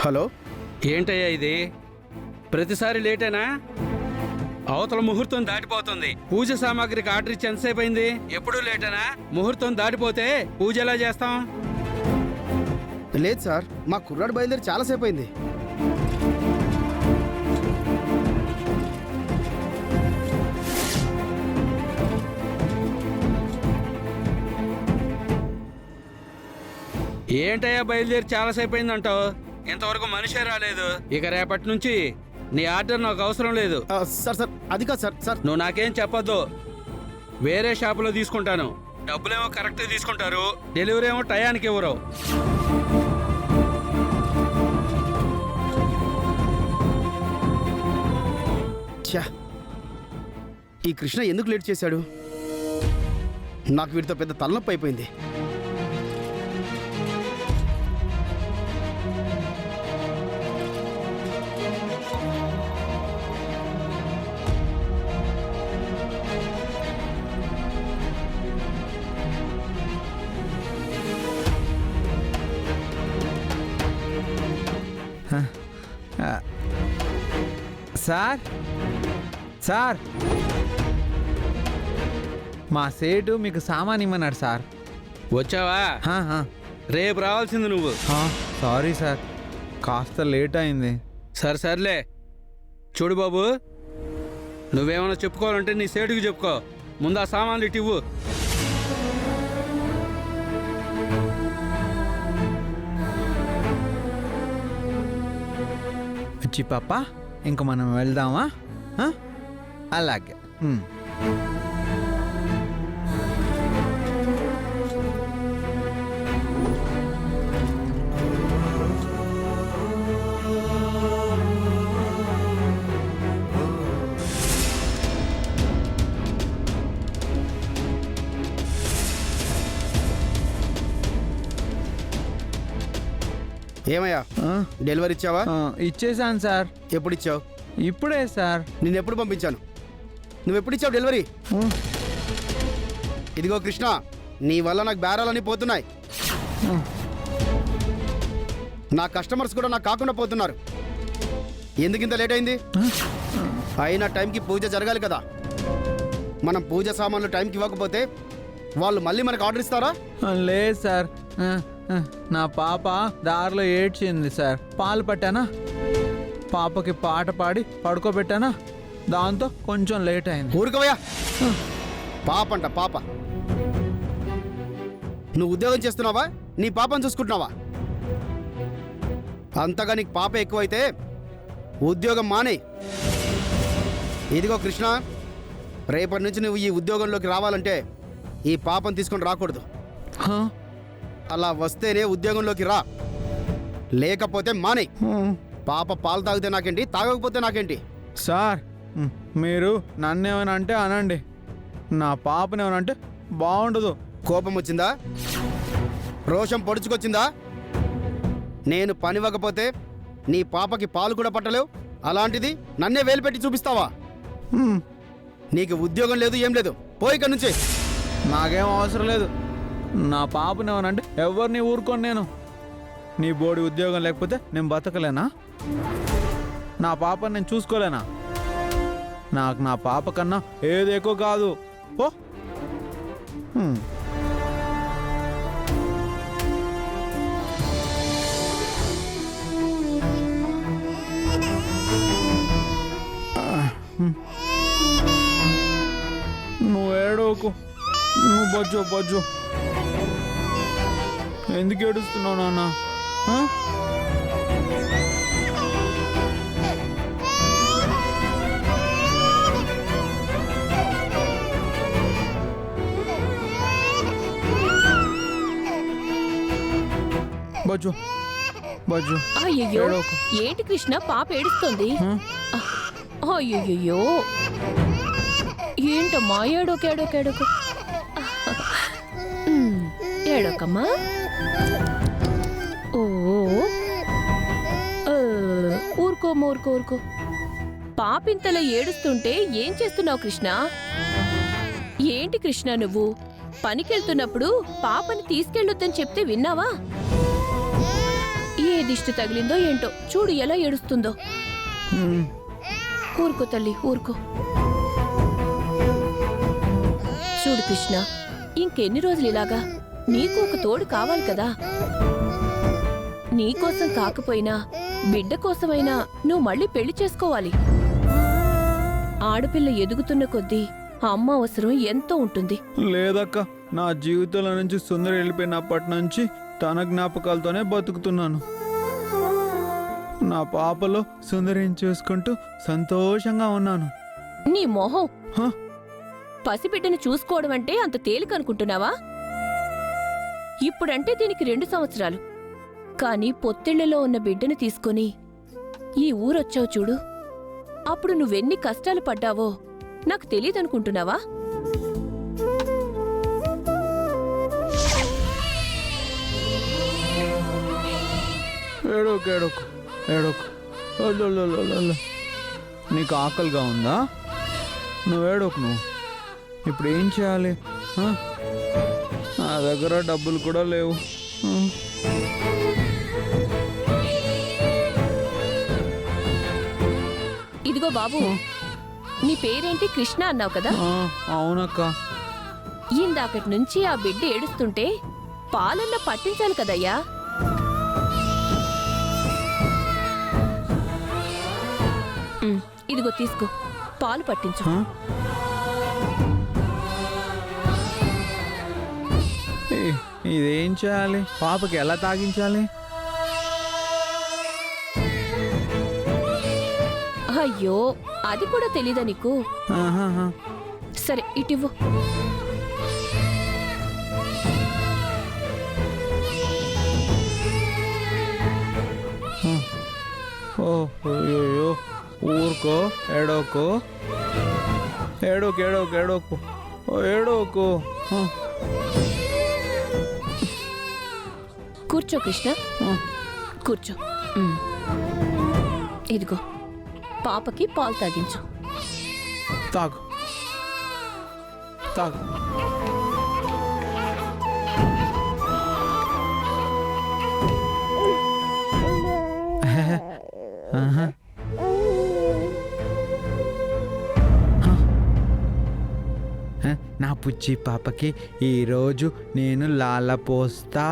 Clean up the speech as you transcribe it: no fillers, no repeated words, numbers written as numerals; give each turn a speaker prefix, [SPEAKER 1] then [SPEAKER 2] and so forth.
[SPEAKER 1] Hello,
[SPEAKER 2] ఏంటయ్యా ఇది? ప్రతిసారి లేటేనా? అవతల ముహూర్తం దాటిపోతుంది. పూజ సామాగ్రికి ఆర్డర్ ఇచ్చి ఎంతసేపు అయింది? ఎప్పుడూ లేటేనా? ముహూర్తం దాటిపోతే పూజ ఎలా చేస్తాం?
[SPEAKER 1] లేదు సార్, మా కుర్రాడు బయలుదేరి చాలాసేపు అయింది.
[SPEAKER 2] ఏంటయ్యా బయలుదేరి చాలాసేపు అయిందంటావు? ఇంతవరకు మనిషే రాలేదు. ఇక రేపటి నుంచి నీ ఆర్డర్ నాకు అవసరం లేదు.
[SPEAKER 1] సార్ సార్ అది కాదు సార్. సార్
[SPEAKER 2] నువ్వు నాకేం చెప్పొద్దు. వేరే షాపులో తీసుకుంటాను. డబ్బులేమో కరెక్ట్గా తీసుకుంటారు, డెలివరీ ఏమో టయానికి ఇవ్వరు.
[SPEAKER 1] ఛా, ఈ కృష్ణ ఎందుకు లేట్ చేశాడు? నాకు వీటితో పెద్ద తలనొప్పి అయిపోయింది.
[SPEAKER 3] సార్ సార్ మా సేటు మీకు సామాన్ ఇమ్మన్నాడు సార్.
[SPEAKER 2] వచ్చావా? రేపు రావాల్సింది నువ్వు.
[SPEAKER 3] సారీ సార్, కాస్త లేట్ అయింది.
[SPEAKER 2] సర్లే. చూడు బాబు, నువ్వేమైనా చెప్పుకోవాలంటే నీ సేటుకి చెప్పుకో. ముందు ఆ సామాన్లు ఇటు ఇవ్వు.
[SPEAKER 3] వచ్చి పాప, ఇంక మనం వెళ్దామా? అలాగే.
[SPEAKER 1] ఏమయ్యా, డెలివరీ ఇచ్చావా?
[SPEAKER 3] ఇచ్చేసాను సార్.
[SPEAKER 1] ఎప్పుడు ఇచ్చావు?
[SPEAKER 3] ఇప్పుడే సార్.
[SPEAKER 1] నేను ఎప్పుడు పంపించాను? నువ్వు ఎప్పుడు ఇచ్చావు డెలివరీ? ఇదిగో కృష్ణ, నీ వల్ల నాకు బేరాలన్నీ పోతున్నాయి. నా కస్టమర్స్ కూడా నాకు కాకుండా పోతున్నారు. ఎందుకు ఇంత లేట్ అయింది? అయినా టైంకి పూజ జరగాలి కదా. మనం పూజ సామాన్లు టైంకి ఇవ్వకపోతే వాళ్ళు మళ్ళీ మనకు ఆర్డర్ ఇస్తారా?
[SPEAKER 3] లేదు సార్, నా పాప దారిలో ఏడ్చింది సార్. పాలు పట్టానా, పాపకి పాట పాడి పడుకోబెట్టానా, దాంతో కొంచెం లేట్ అయింది.
[SPEAKER 1] ఊరుకోవయ్యా, పాప అంట పాప. నువ్వు ఉద్యోగం చేస్తున్నావా, నీ పాపను చూసుకుంటున్నావా? అంతగా నీకు పాప ఎక్కువైతే ఉద్యోగం మానే. ఇదిగో కృష్ణ, రేపటి నుంచి నువ్వు ఈ ఉద్యోగంలోకి రావాలంటే ఈ పాపను తీసుకొని రాకూడదు. అలా వస్తేనే ఉద్యోగంలోకి రా, లేకపోతే మానే. పాప పాలు తాగితే నాకేంటి, తాగకపోతే నాకేంటి?
[SPEAKER 3] సార్, మీరు నన్నేమైనా అంటే అనండి, నా పాపనేమైనా అంటే బాగుండదు.
[SPEAKER 1] కోపం వచ్చిందా? రోషం పొడుచుకొచ్చిందా? నేను పనివ్వకపోతే నీ పాపకి పాలు కూడా పట్టలేవు, అలాంటిది నన్నే వేలు పెట్టి చూపిస్తావా? నీకు ఉద్యోగం లేదు, ఏం లేదు, పోయి ఇక్కడి నుంచి.
[SPEAKER 3] నాకేం అవసరం లేదు. నా పాపనేమనంటే ఎవరిని ఊరుకోను నేను. నీ బోడి ఉద్యోగం లేకపోతే నేను బతకలేనా? నా పాపని నేను చూసుకోలేనా? నాకు నా పాప కన్నా ఏది ఎక్కువ కాదు. ఓ నువ్వు ఏడవకు, నువ్వు బజ్జో. ఎందుకు ఏడుస్తున్నావు నాన్న? బజ్జో.
[SPEAKER 4] అయ్యో, ఏంటి కృష్ణ, పాప ఏడుస్తుంది? అయ్యో, ఏంటమ్మా, ఏడోకు. ఏడోకమ్మా. ఊరుకో. పాపింతలో ఏడుస్తుంటే ఏం చేస్తున్నావు కృష్ణ? ఏంటి కృష్ణ, నువ్వు పనికెళ్తున్నప్పుడు పాపని తీసుకెళ్ళొద్దని చెప్తే విన్నావా? ఏ దిష్టి తగిలిందో ఏంటో చూడు ఎలా ఏడుస్తుందో.
[SPEAKER 3] ఉమ్.
[SPEAKER 4] ఊరుకో తల్లి ఊరుకో. చూడు కృష్ణ, ఇంకెన్ని రోజులు ఇలాగా? నీకు ఒక తోడు కావాలి కదా. నీకోసం కాకపోయినా బిడ్డ కోసమైనా నువ్వు మళ్ళీ పెళ్లి చేసుకోవాలి. ఆడపిల్ల ఎదుగుతున్న కొద్దీ అమ్మ అవసరం ఎంతో ఉంటుంది.
[SPEAKER 3] లేదక్క, నా జీవితంలో నుంచి సుందరి వెళ్ళిపోయినప్పటి నుంచి తన జ్ఞాపకాలతోనే బతుకుతున్నాను. నా పాపలో సుందరిని చూసుకుంటూ సంతోషంగా ఉన్నాను.
[SPEAKER 4] నీ మొహం!
[SPEAKER 3] హ?
[SPEAKER 4] పసిబిడ్డను చూసుకోవడం అంటే అంత తేలిక అనుకుంటున్నావా? ఇప్పుడంటే దీనికి 2 సంవత్సరాలు. కాని పొత్తిళ్లలో ఉన్న బిడ్డను తీసుకొని ఈ ఊరొచ్చావు చూడు, అప్పుడు నువ్వెన్ని కష్టాలు పడ్డావో నాకు తెలియదనుకుంటున్నావా?
[SPEAKER 3] ఏడోకు ఏడోకు ఏడోకు. అల్లల్లల్లల్ల. నీకు ఆకలిగా ఉందా? నువ్వు ఏడోకు. నువ్వు ఇప్పుడు ఏం చేయాలి? ఆ? నా దగ్గర డబ్బులు కూడా లేవు. ఆ.
[SPEAKER 4] ఇదిగో బాబు, నీ పేరేంటి? కృష్ణ అన్నావు కదా.
[SPEAKER 3] ఆ, అవునక్క.
[SPEAKER 4] ఇందాకటి నుంచి ఆ బిడ్డ ఏడుస్తుంటే పాలన్న పట్టించాలి కదయ్యా. ఇదిగో తీసుకో, పాలు పట్టించు.
[SPEAKER 3] ఆ? ఇదేం చేయాలి? పాపకి ఎలా తాగించాలి?
[SPEAKER 4] అయ్యో, అది కూడా తెలీదా నీకు?
[SPEAKER 3] ఆహాహా.
[SPEAKER 4] సరే ఇటివ్వు.
[SPEAKER 3] ఓ అయ్యో, ఊరుకో, ఏడోకు ఏడోకు ఏడోకు ఏడోకు. ఓ ఏడోకు. ఆ.
[SPEAKER 4] కూర్చో కృష్ణ,
[SPEAKER 3] ఆ.
[SPEAKER 4] కూర్చో. ఇదిగో పాపకి పాలు తాగించు.
[SPEAKER 3] తాగు తాగు. ఆహా. నా పుచ్చి పాపకి ఈరోజు నేను లాల పోస్తా.